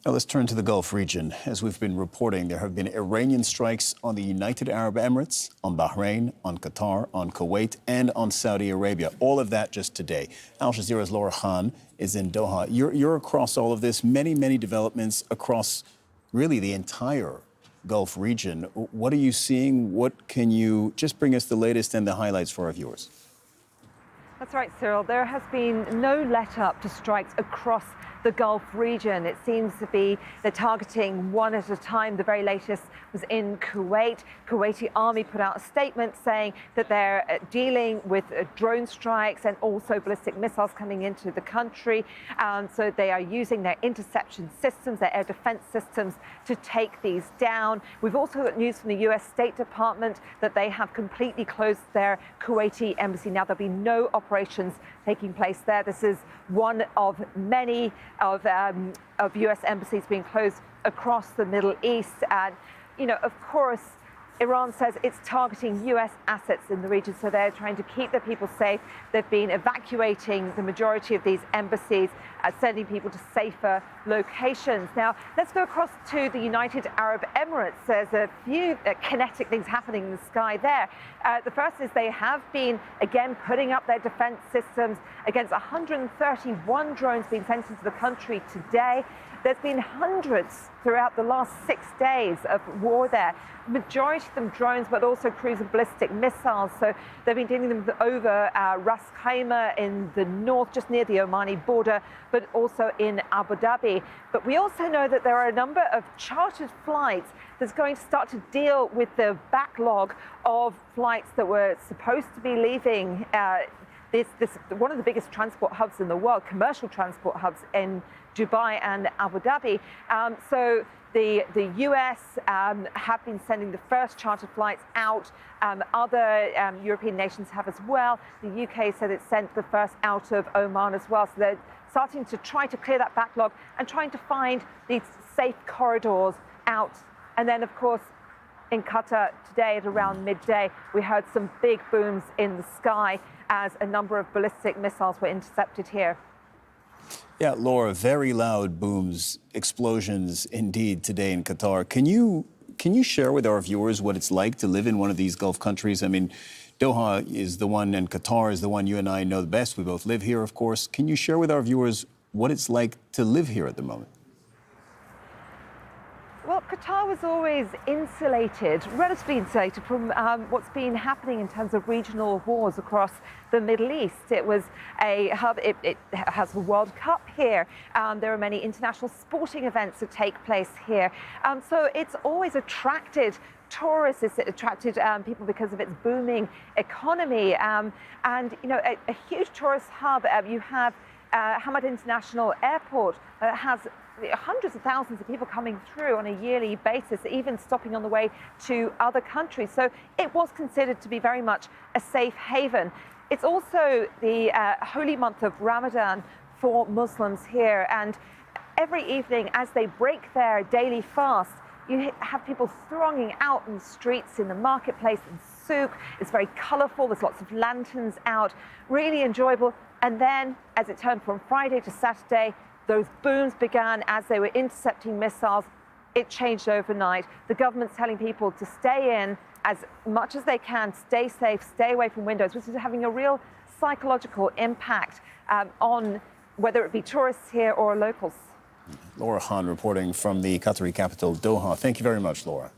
Now let's turn to the Gulf region. As we've been reporting, there have been Iranian strikes on the United Arab Emirates, on Bahrain, on Qatar, on Kuwait, and on Saudi Arabia. All of that just today. Al Jazeera's Laura Khan is in Doha. You're across all of this, many developments across really the entire Gulf region. What are you seeing? What can you just bring us the latest and the highlights for our viewers? That's right, Cyril. There has been no let-up to strikes across the Gulf region. It seems to be they're targeting one at a time. The very latest was in Kuwait. Kuwaiti army put out a statement saying that they're dealing with drone strikes and also ballistic missiles coming into the country. So they are using their interception systems, their air defense systems, to take these down. We've also got news from the US State Department that they have completely closed their Kuwaiti embassy. Now there'll be no operations taking place there. This is one of many of US embassies being closed across the Middle East. And, you know, of course, Iran says it's targeting US assets in the region, so they're trying to keep their people safe. They've been evacuating the majority of these embassies, sending people to safer locations. Now, let's go across to the United Arab Emirates. There's a few kinetic things happening in the sky there. The first is they have been, again, putting up their defense systems against 131 drones being sent into the country today. There's been hundreds throughout the last 6 days of war there. Majority of them drones, but also cruise and ballistic missiles. So they've been dealing them over Ras Khaimah in the north, just near the Omani border, but also in Abu Dhabi. But we also know that there are a number of chartered flights that's going to start to deal with the backlog of flights that were supposed to be leaving one of the biggest transport hubs in the world, commercial transport hubs in Dubai and Abu Dhabi. So the US have been sending the first chartered flights out. Other European nations have as well. The UK said it sent the first out of Oman as well. So they're starting to try to clear that backlog and trying to find these safe corridors out. And then, of course, in Qatar today at around midday, we heard some big booms in the sky as a number of ballistic missiles were intercepted here. Yeah, Laura, very loud booms, explosions indeed today in Qatar. Can you share with our viewers what it's like to live in one of these Gulf countries? I mean, Doha is the one and Qatar is the one you and I know the best. We both live here, of course. Can you share with our viewers what it's like to live here at the moment? Well, Qatar was always insulated, relatively insulated from what's been happening in terms of regional wars across the Middle East. It was a hub, it has a World Cup here. There are many international sporting events that take place here. So it's always attracted tourists, it's attracted people because of its booming economy. And, you know, a huge tourist hub. You have Hamad International Airport has hundreds of thousands of people coming through on a yearly basis, even stopping on the way to other countries. So it was considered to be very much a safe haven. It's also the holy month of Ramadan for Muslims here. And every evening as they break their daily fast, you have people thronging out in the streets, in the marketplace, in souk. It's very colourful. There's lots of lanterns out, really enjoyable. And then as it turned from Friday to Saturday, those booms began as they were intercepting missiles. It changed overnight. The government's telling people to stay in as much as they can, stay safe, stay away from windows, which is having a real psychological impact on whether it be tourists here or locals. Laura Khan reporting from the Qatari capital, Doha. Thank you very much, Laura.